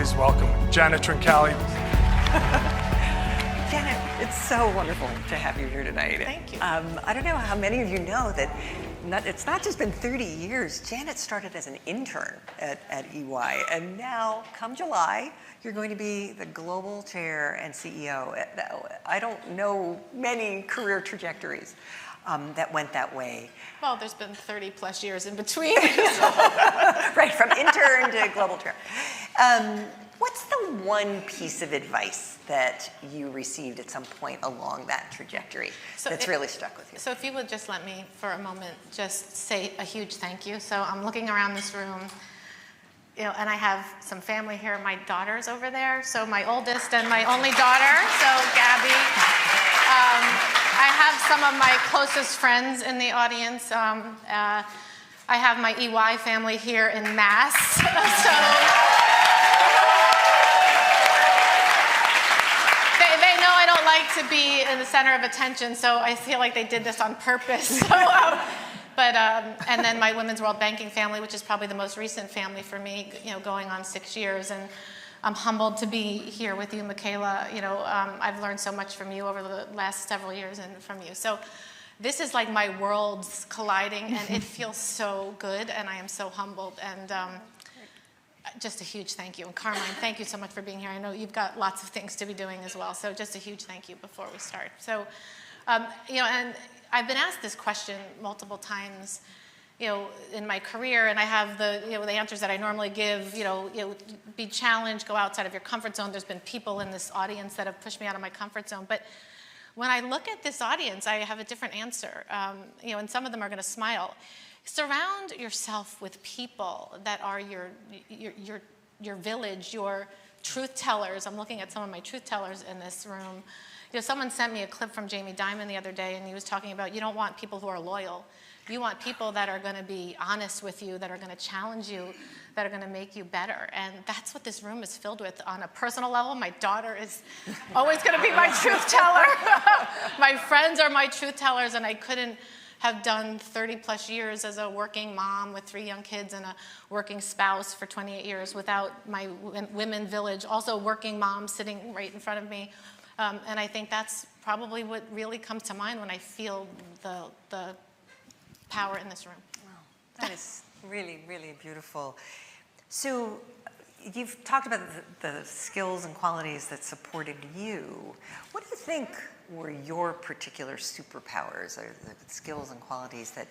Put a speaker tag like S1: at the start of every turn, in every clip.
S1: please welcome Janet Truncale.
S2: Janet, it's so wonderful to have you here tonight.
S3: Thank you.
S2: I don't know how many of you know that it's not just been 30 years. Janet started as an intern at EY, and now, come July, you're going to be the global chair and CEO. I don't know many career trajectories that went that way.
S3: Well, there's been 30 plus years in between.
S2: Right, from intern to global chair. What's the one piece of advice that you received at some point along that trajectory that's really stuck with you?
S3: So if you would just let me, for a moment, just say a huge thank you. So I'm looking around this room, and I have some family here. My daughter's over there, so my oldest and my only daughter, so Gabby. I have some of my closest friends in the audience. I have my EY family here in Mass. So they know I don't like to be in the center of attention, so I feel like they did this on purpose. And then my Women's World Banking family, which is probably the most recent family for me, going on 6 years. And I'm humbled to be here with you, Michaela. I've learned so much from you over the last several years and from you. So this is like my worlds colliding, and it feels so good, and I am so humbled. And just a huge thank you. And Carmine, thank you so much for being here. I know you've got lots of things to be doing as well, so just a huge thank you before we start. So, and I've been asked this question multiple times, in my career, and I have the answers that I normally give, be challenged, go outside of your comfort zone. There's been people in this audience that have pushed me out of my comfort zone. But when I look at this audience, I have a different answer, and some of them are going to smile. Surround yourself with people that are your village, your truth tellers. I'm looking at some of my truth tellers in this room. Someone sent me a clip from Jamie Dimon the other day, and he was talking about you don't want people who are loyal. You want people that are going to be honest with you, that are going to challenge you, that are going to make you better. And that's what this room is filled with on a personal level. My daughter is always going to be my truth teller. My friends are my truth tellers, and I couldn't have done 30 plus years as a working mom with 3 young kids and a working spouse for 28 years without my women village, also working moms sitting right in front of me. And I think that's probably what really comes to mind when I feel the power in this room.
S2: Wow, that is really, really beautiful. So you've talked about the skills and qualities that supported you. What do you think were your particular superpowers, or the skills and qualities that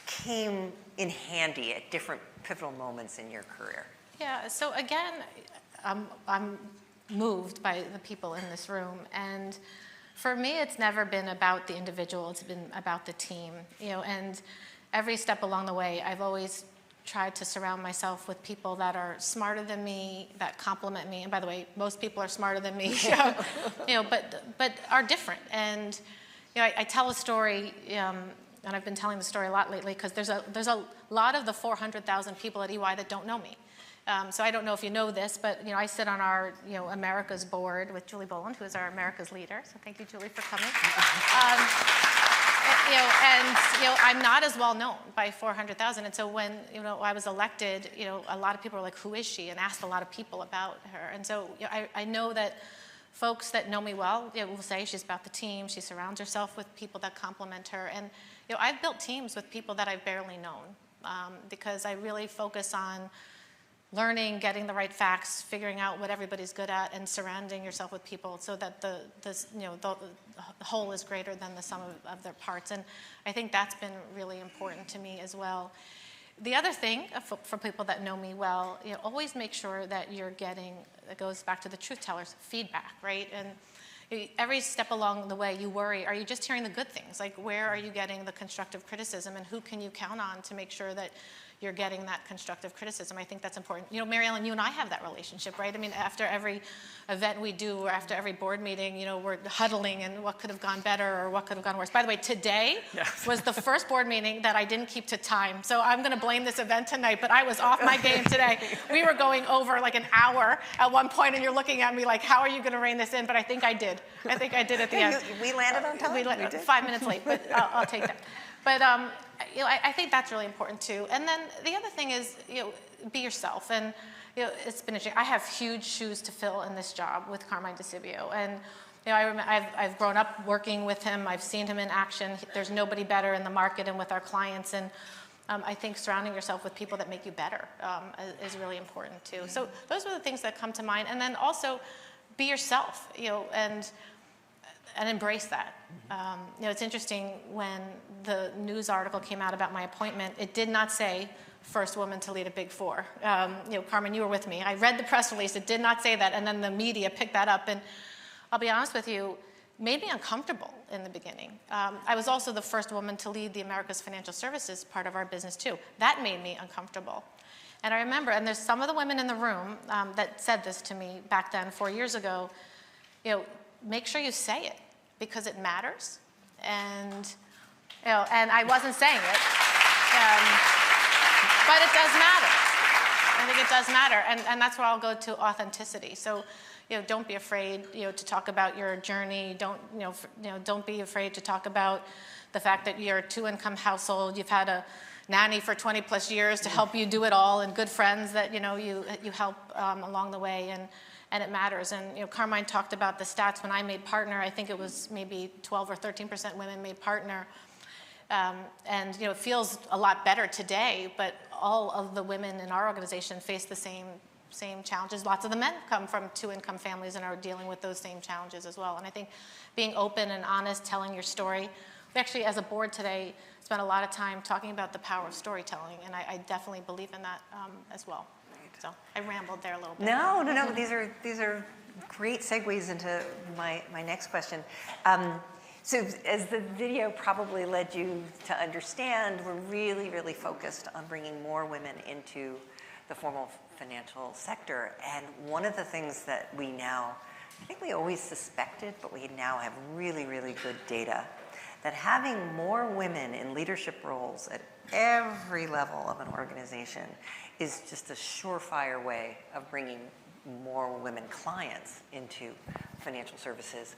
S2: came in handy at different pivotal moments in your career?
S3: Yeah, so again, I'm moved by the people in this room, and for me, it's never been about the individual, it's been about the team, and every step along the way, I've always tried to surround myself with people that are smarter than me, that complement me, and by the way, most people are smarter than me, but are different. And I tell a story, and I've been telling the story a lot lately, because there's a lot of the 400,000 people at EY that don't know me. So I don't know if you know this, but I sit on our America's board with Julie Boland, who is our America's leader. So thank you, Julie, for coming. I'm not as well known by 400,000. And so when I was elected, a lot of people were like, "Who is she?" and asked a lot of people about her. And so I know that folks that know me well will say she's about the team. She surrounds herself with people that complement her. And I've built teams with people that I've barely known because I really focus on learning, getting the right facts, figuring out what everybody's good at, and surrounding yourself with people so that the whole is greater than the sum of their parts. And I think that's been really important to me as well. The other thing, for people that know me well, always make sure that you're getting, it goes back to the truth tellers, feedback, right? And every step along the way, you worry, are you just hearing the good things? Like, where are you getting the constructive criticism, and who can you count on to make sure that you're getting that constructive criticism? I think that's important. Mary Ellen, you and I have that relationship, right? I mean, after every event we do, or after every board meeting, we're huddling and what could have gone better or what could have gone worse. By the way, today was the first board meeting that I didn't keep to time. So I'm going to blame this event tonight, but I was off my game today. We were going over like an hour at one point, and you're looking at me like, how are you going to rein this in? But I think I did. I think I did at the end.
S2: We landed on time?
S3: We did. 5 minutes late, but I'll take that. But I think that's really important too. And then the other thing is, be yourself. And it's been interesting. I have huge shoes to fill in this job with Carmine DeCibio. And I've grown up working with him. I've seen him in action. There's nobody better in the market and with our clients. And I think surrounding yourself with people that make you better is really important too. So those are the things that come to mind. And then also be yourself, and embrace that. It's interesting, when the news article came out about my appointment, it did not say first woman to lead a Big Four. Carmen, you were with me. I read the press release. It did not say that. And then the media picked that up. And I'll be honest with you, made me uncomfortable in the beginning. I was also the first woman to lead the Americas Financial Services part of our business too. That made me uncomfortable. And I remember, and there's some of the women in the room that said this to me back then, 4 years ago, make sure you say it, because it matters. And, and I wasn't saying it, but it does matter. I think it does matter, and that's where I'll go to authenticity. So, don't be afraid, to talk about your journey. Don't be afraid to talk about the fact that you're a two-income household. You've had a nanny for 20 plus years to help you do it all, and good friends that you help along the way, and it matters. And Carmine talked about the stats. When I made partner, I think it was maybe 12 or 13% women made partner. And it feels a lot better today, but all of the women in our organization face the same challenges. Lots of the men come from two-income families and are dealing with those same challenges as well. And I think being open and honest, telling your story. We actually, as a board today, spent a lot of time talking about the power of storytelling, and I definitely believe in that as well. So I rambled there a little bit.
S2: No. These are great segues into my next question. So as the video probably led you to understand, we're really, really focused on bringing more women into the formal financial sector. And one of the things that we now, I think we always suspected, but we now have really, really good data, that having more women in leadership roles at every level of an organization is just a surefire way of bringing more women clients into financial services.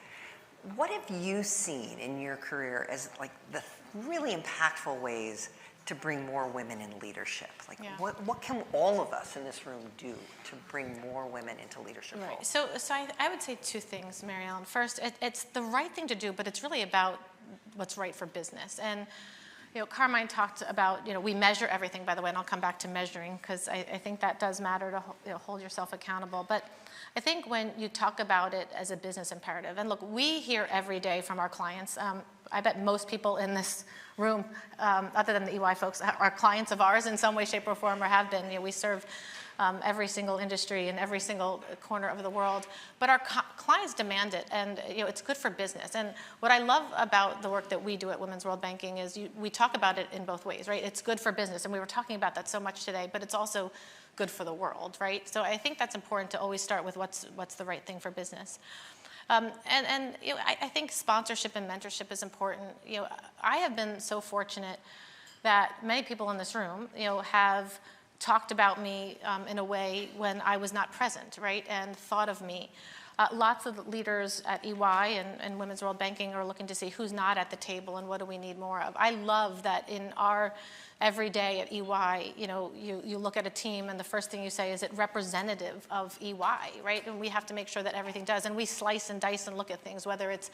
S2: What have you seen in your career as like the really impactful ways to bring more women in leadership? What can all of us in this room do to bring more women into leadership roles?
S3: So I would say two things, Mary Ellen. First, it's the right thing to do, but it's really about what's right for business. And Carmine talked about, we measure everything, by the way, and I'll come back to measuring, because I think that does matter to hold yourself accountable. But I think when you talk about it as a business imperative, and look, we hear every day from our clients, I bet most people in this room, other than the EY folks, are clients of ours in some way, shape, or form, or have been. We serve every single industry in every single corner of the world. But our clients demand it, and it's good for business. And what I love about the work that we do at Women's World Banking is we talk about it in both ways, right? It's good for business, and we were talking about that so much today, but it's also good for the world, right? So I think that's important to always start with what's the right thing for business. I think sponsorship and mentorship is important. I have been so fortunate that many people in this room, have talked about me in a way when I was not present, right, and thought of me. Lots of leaders at EY and Women's World Banking are looking to see who's not at the table and what do we need more of. I love that in our every day at EY, you look at a team and the first thing you say, is it representative of EY, right? And we have to make sure that everything does. And we slice and dice and look at things, whether it's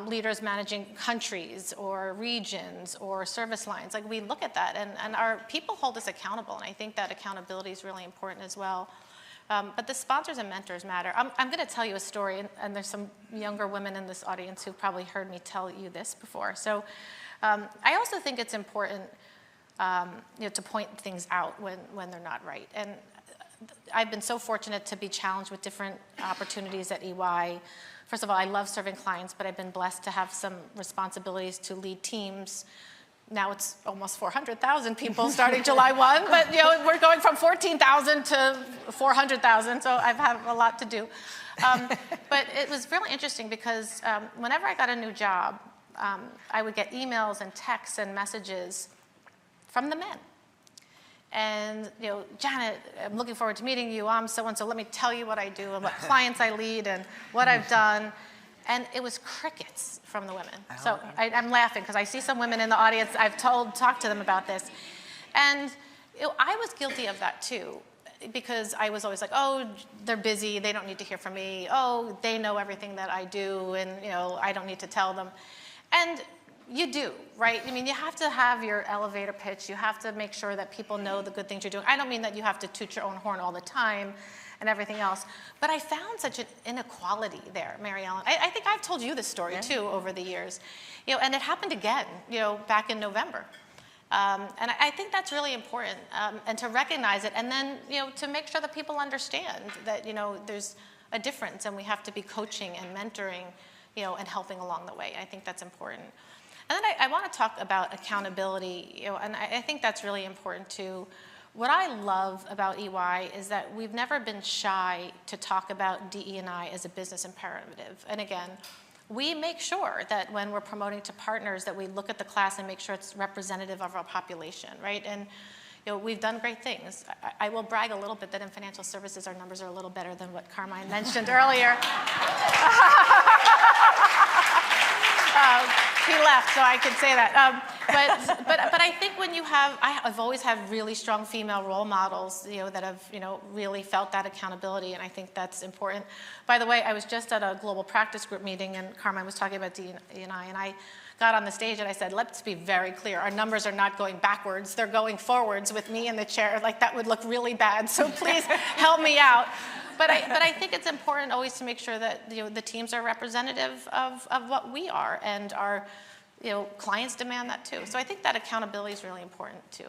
S3: leaders managing countries or regions or service lines. Like, we look at that, and our people hold us accountable, and I think that accountability is really important as well. But the sponsors and mentors matter. I'm going to tell you a story, and there's some younger women in this audience who've probably heard me tell you this before. So I also think it's important to point things out when they're not right. And I've been so fortunate to be challenged with different opportunities at EY. First of all, I love serving clients, but I've been blessed to have some responsibilities to lead teams. Now it's almost 400,000 people starting July 1, but we're going from 14,000 to 400,000, so I've had a lot to do. But it was really interesting because whenever I got a new job, I would get emails and texts and messages from the men. And, Janet, I'm looking forward to meeting you. I'm so-and-so. Let me tell you what I do and what clients I lead and what I've done. And it was crickets from the women. So I'm laughing because I see some women in the audience. I've talked to them about this. And I was guilty of that too. because I was always like, oh, they're busy, they don't need to hear from me. Oh, they know everything that I do, and I don't need to tell them. And you do, right? I mean, you have to have your elevator pitch. You have to make sure that people know the good things you're doing. I don't mean that you have to toot your own horn all the time and everything else. But I found such an inequality there, Mary Ellen. I think I've told you this story too over the years. And it happened again, back in November. And I think that's really important, and to recognize it, and then to make sure that people understand that there's a difference, and we have to be coaching and mentoring, and helping along the way. I think that's important. And then I want to talk about accountability, and I think that's really important too. What I love about EY is that we've never been shy to talk about DE&I as a business imperative. And again, we make sure that when we're promoting to partners that we look at the class and make sure it's representative of our population, right? And we've done great things. I will brag a little bit that in financial services, our numbers are a little better than what Carmine mentioned earlier. He left, so I could say that. But I think when I've always had really strong female role models, that have, really felt that accountability, and I think that's important. By the way, I was just at a global practice group meeting, and Carmine was talking about D&I, and I got on the stage and I said, let's be very clear. Our numbers are not going backwards. They're going forwards with me in the chair. Like, that would look really bad, so please help me out. But I think it's important always to make sure that the teams are representative of what we are, and our clients demand that too. So I think that accountability is really important too.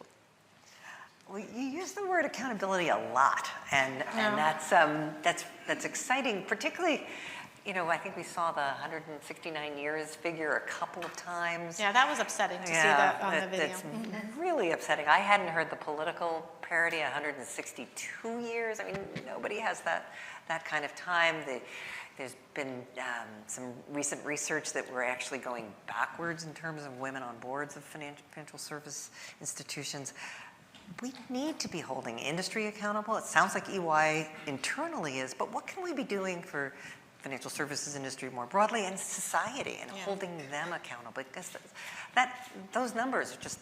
S2: Well, you use the word accountability a lot, and that's exciting. Particularly, I think we saw the 169 years figure a couple of times.
S3: Yeah, that was upsetting to see that on the video.
S2: That's really upsetting. I hadn't heard the political parity, 162 years. I mean, nobody has that kind of time. There's been some recent research that we're actually going backwards in terms of women on boards of financial service institutions. We need to be holding industry accountable. It sounds like EY internally is, but what can we be doing for financial services industry more broadly, and society, and holding them accountable? Because those numbers just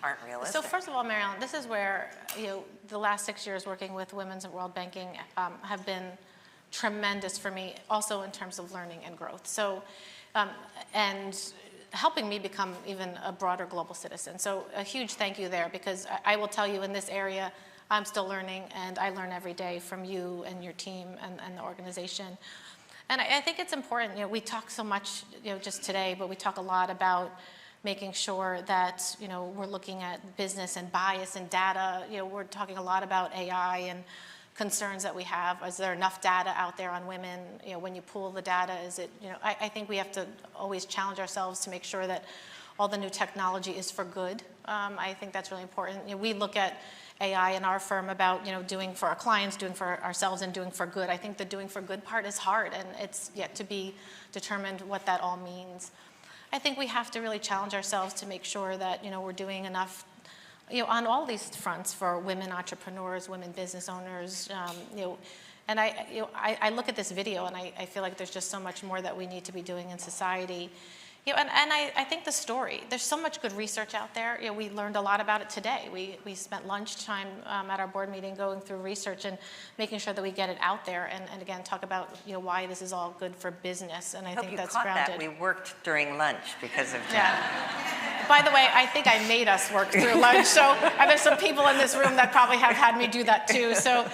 S2: aren't realistic.
S3: So first of all, Mary Ellen, this is where the last 6 years working with Women's and World Banking have been tremendous for me, also in terms of learning and growth. So, and helping me become even a broader global citizen. So a huge thank you there, because I will tell you, in this area, I'm still learning, and I learn every day from you and your team and the organization. And I think it's important, we talk so much, just today, but we talk a lot about making sure that, we're looking at business and bias and data. We're talking a lot about AI and concerns that we have. Is there enough data out there on women? When you pool the data, is it, I think we have to always challenge ourselves to make sure that all the new technology is for good. I think that's really important. We look at AI in our firm about, doing for our clients, doing for ourselves, and doing for good. I think the doing for good part is hard, and it's yet to be determined what that all means. I think we have to really challenge ourselves to make sure that, we're doing enough, on all these fronts for women entrepreneurs, women business owners, and I look at this video and I feel like there's just so much more that we need to be doing in society. And I think the story, there's so much good research out there. We learned a lot about it today. We spent lunchtime at our board meeting going through research and making sure that we get it out there, and again, talk about why this is all good for business. And I think that's grounded.
S2: That we worked during lunch because of Janet.
S3: By the way, I think I made us work through lunch, so there's some people in this room that probably have had me do that too. So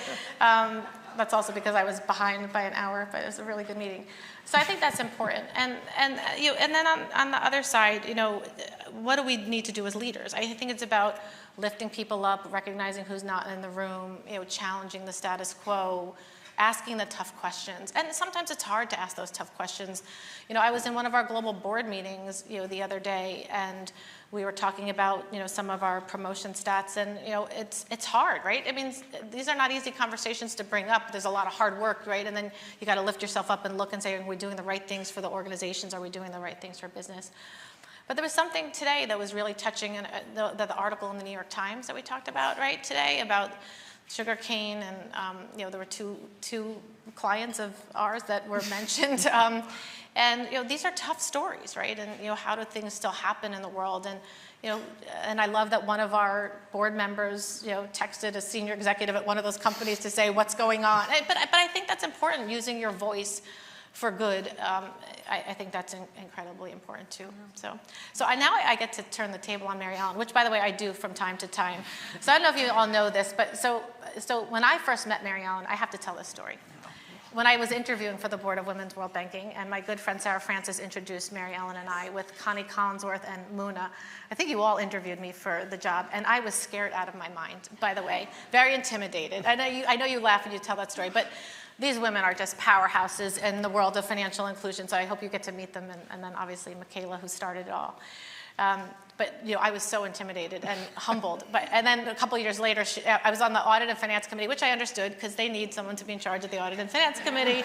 S3: that's also because I was behind by an hour, but it was a really good meeting. So I think that's important. And then on the other side, what do we need to do as leaders? I think it's about lifting people up, recognizing who's not in the room, challenging the status quo, asking the tough questions. And sometimes it's hard to ask those tough questions. I was in one of our global board meetings, the other day, and we were talking about, some of our promotion stats, and, it's hard, right? I mean, these are not easy conversations to bring up. There's a lot of hard work, right? And then you got to lift yourself up and look and say, are we doing the right things for the organizations? Are we doing the right things for business? But there was something today that was really touching, and the article in the New York Times that we talked about, right, today, about sugarcane, and there were two clients of ours that were mentioned. And these are tough stories, right? And how do things still happen in the world? And and I love that one of our board members texted a senior executive at one of those companies to say what's going on. But I think that's important, using your voice for good. I think that's incredibly important too. So now I get to turn the table on Mary Ellen, which, by the way, I do from time to time. So I don't know if you all know this, but so when I first met Mary Ellen, I have to tell this story. When I was interviewing for the board of Women's World Banking, and my good friend Sarah Francis introduced Mary Ellen and I with Connie Collinsworth and Muna. I think you all interviewed me for the job, and I was scared out of my mind, by the way, very intimidated. I know you laugh when you tell that story, but these women are just powerhouses in the world of financial inclusion, so I hope you get to meet them, and then obviously Michaela, who started it all. But I was so intimidated and humbled. And then a couple years later, I was on the Audit and Finance Committee, which I understood because they need someone to be in charge of the Audit and Finance Committee.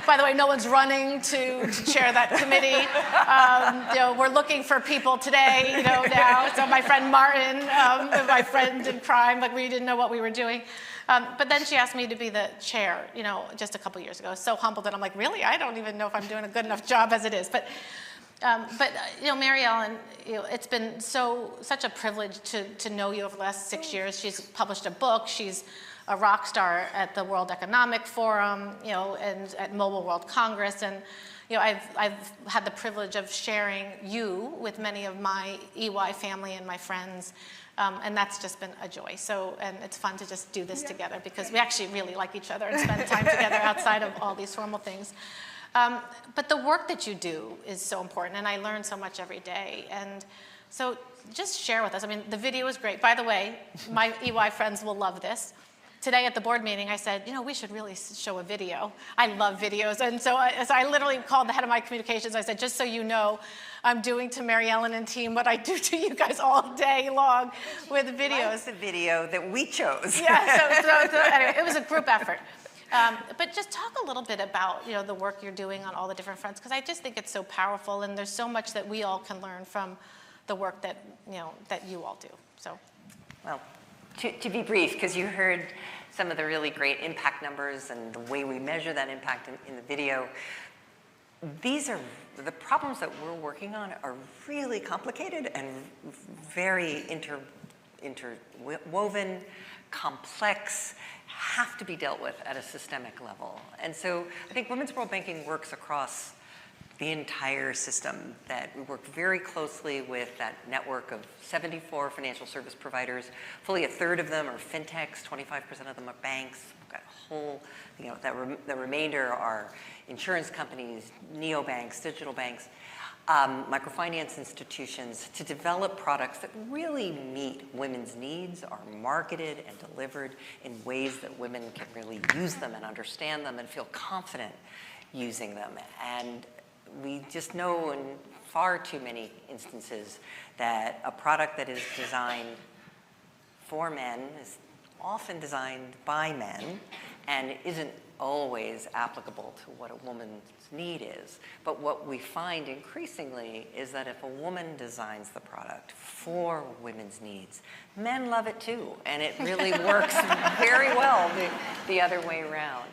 S3: By the way, no one's running to chair that committee. We're looking for people today, now. So my friend Martin, my friend in crime, like we didn't know what we were doing. But then she asked me to be the chair, just a couple years ago. So humbled that I'm like, really? I don't even know if I'm doing a good enough job as it is. But Mary Ellen, it's been such a privilege to know you over the last 6 years. She's published a book. She's a rock star at the World Economic Forum, and at Mobile World Congress. And I've had the privilege of sharing you with many of my EY family and my friends. And that's just been a joy. And it's fun to just do this together because we actually really like each other and spend time together outside of all these formal things. But the work that you do is so important, and I learn so much every day. And so just share with us. I mean, the video is great. By the way, my EY friends will love this. Today at the board meeting, I said, we should really show a video. I love videos. And so I literally called the head of my communications. I said, just so you know, I'm doing to Mary Ellen and team what I do to you guys all day long with videos.
S2: It's the video that we chose.
S3: Yeah, so anyway, it was a group effort. But just talk a little bit about the work you're doing on all the different fronts, because I just think it's so powerful, and there's so much that we all can learn from the work that that you all do. So,
S2: well, to be brief, because you heard some of the really great impact numbers and the way we measure that impact in the video. These are the problems that we're working on are really complicated and very interwoven, complex, have to be dealt with at a systemic level. And so I think Women's World Banking works across the entire system, that we work very closely with that network of 74 financial service providers. Fully a third of them are fintechs, 25% of them are banks. We've got a whole, the remainder are insurance companies, neobanks, digital banks, microfinance institutions, to develop products that really meet women's needs, are marketed and delivered in ways that women can really use them and understand them and feel confident using them. And we just know in far too many instances that a product that is designed for men is often designed by men and isn't always applicable to what a woman's need is. But what we find increasingly is that if a woman designs the product for women's needs, men love it too, and it really works very well the other way around.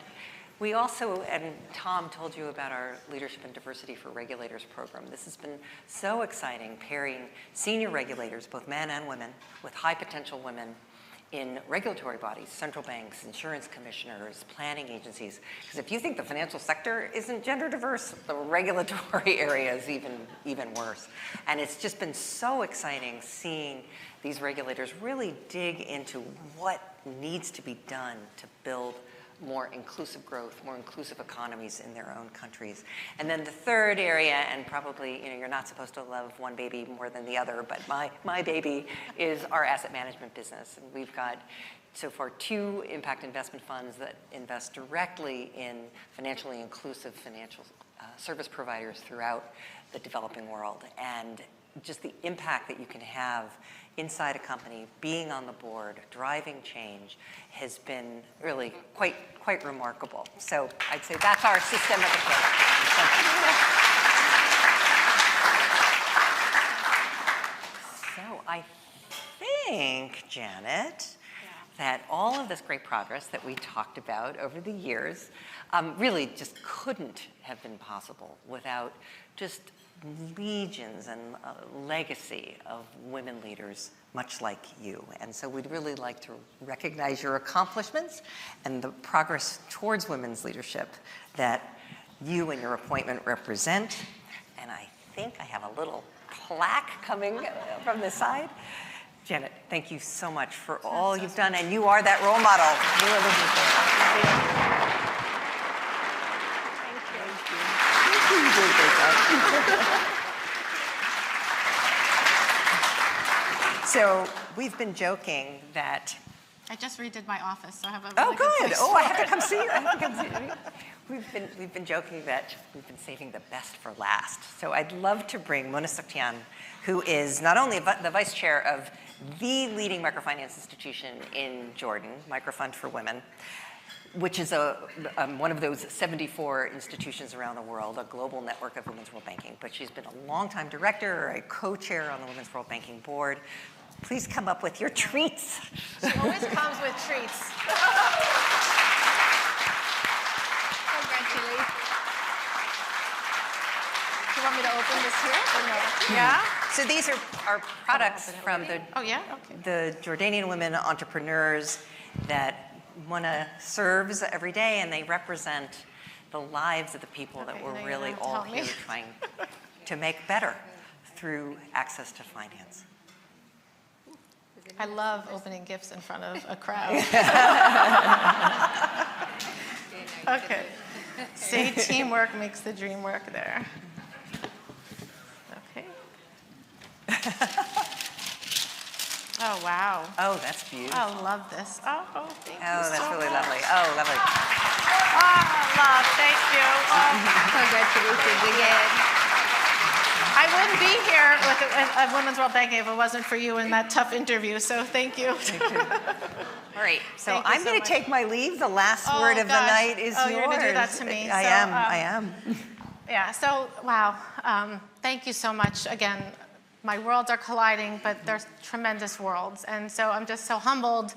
S2: We also, and Tom told you about our Leadership and Diversity for Regulators program. This has been so exciting, pairing senior regulators, both men and women, with high potential women in regulatory bodies, central banks, insurance commissioners, planning agencies. Because if you think the financial sector isn't gender diverse, the regulatory area is even worse. And it's just been so exciting seeing these regulators really dig into what needs to be done to build more inclusive growth, more inclusive economies in their own countries. And then the third area, and probably you're not supposed to love one baby more than the other, but my baby is our asset management business. And we've got so far 2 impact investment funds that invest directly in financially inclusive financial service providers throughout the developing world. And just the impact that you can have inside a company, being on the board, driving change, has been really quite remarkable. So I'd say that's our systemic approach. So I think, Janet, that all of this great progress that we talked about over the years really just couldn't have been possible without just legions and legacy of women leaders much like you. And so we'd really like to recognize your accomplishments and the progress towards women's leadership that you and your appointment represent. And I think I have a little plaque coming from this side. Janet, thank you so much for all you've done, and you are that role model. You are the So we've been joking that.
S3: I just redid my office, so I have a
S2: Oh,
S3: really
S2: good.
S3: place
S2: Oh, I
S3: for
S2: have to
S3: it.
S2: come see you. I have to come see you. We've been joking that we've been saving the best for last. So I'd love to bring Mona Suktian, who is not only the vice chair of the leading microfinance institution in Jordan, Microfund for Women, which is one of those 74 institutions around the world, a global network of women's world banking. But she's been a longtime director, a co-chair on the Women's World Banking Board. Please come up with your treats.
S3: She always comes with treats. Congratulations. Do you want me to open this here or no? Yeah?
S2: So these are products from the,
S3: Oh, yeah? Okay.
S2: the Jordanian women entrepreneurs that Mona serves every day, and they represent the lives of the people that
S3: Okay,
S2: we're
S3: now you
S2: really
S3: don't have to
S2: all
S3: help me.
S2: here trying to make better through access to finance.
S3: I love opening gifts in front of a crowd. Okay. Say teamwork makes the dream work there. Okay. Oh, wow.
S2: Oh, that's beautiful.
S3: I love this. Oh, thank you
S2: Oh, that's
S3: so
S2: really
S3: much.
S2: lovely. Oh, lovely.
S3: Oh, love, thank you. Oh,
S4: Congratulations again.
S3: I wouldn't be here with Women's World Banking if it wasn't for you in that tough interview, so thank you.
S2: All right, so
S3: Thank you
S2: I'm
S3: so
S2: going to
S3: much.
S2: take my leave. The last
S3: Oh,
S2: word of the
S3: gosh.
S2: night is
S3: Oh,
S2: yours.
S3: you're gonna do that to me.
S2: I
S3: So,
S2: am.
S3: Yeah, so, wow. Thank you so much. Again, my worlds are colliding, but they're tremendous worlds. And so I'm just so humbled.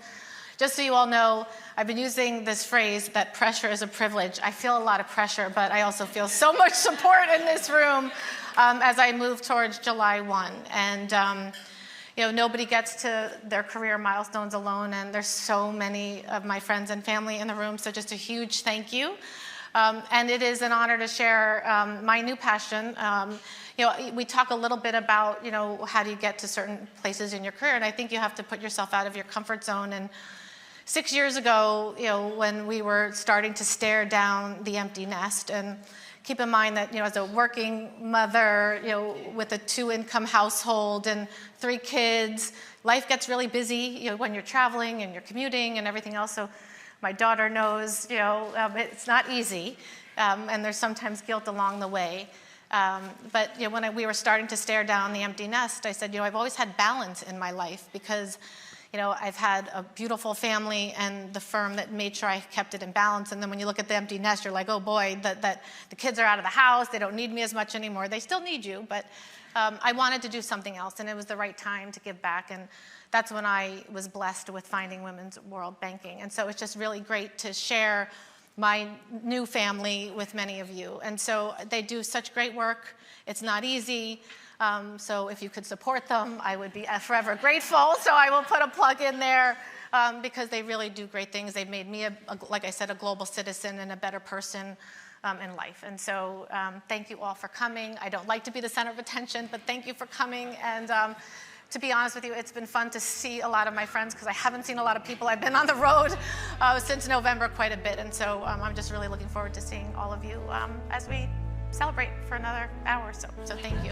S3: Just so you all know, I've been using this phrase that pressure is a privilege. I feel a lot of pressure, but I also feel so much support in this room as I move towards July 1. And nobody gets to their career milestones alone, and there's so many of my friends and family in the room, so just a huge thank you. And it is an honor to share my new passion. We talk a little bit about, how do you get to certain places in your career, and I think you have to put yourself out of your comfort zone. And 6 years ago, when we were starting to stare down the empty nest, and keep in mind that, as a working mother, with a 2-income household and 3 kids, life gets really busy, when you're traveling and you're commuting and everything else. So my daughter knows, it's not easy, and there's sometimes guilt along the way. But when we were starting to stare down the empty nest, I said, I've always had balance in my life because, I've had a beautiful family and the firm that made sure I kept it in balance. And then when you look at the empty nest, you're like, oh boy, that the kids are out of the house. They don't need me as much anymore. They still need you, but I wanted to do something else, and it was the right time to give back. And that's when I was blessed with finding Women's World Banking. And so it's just really great to share my new family with many of you. And so they do such great work. It's not easy. So if you could support them, I would be forever grateful. So I will put a plug in there because they really do great things. They've made me, like I said, a global citizen and a better person in life. And so thank you all for coming. I don't like to be the center of attention, but thank you for coming. And to be honest with you, it's been fun to see a lot of my friends because I haven't seen a lot of people. I've been on the road since November quite a bit. And so I'm just really looking forward to seeing all of you as we celebrate for another hour or so. So thank you.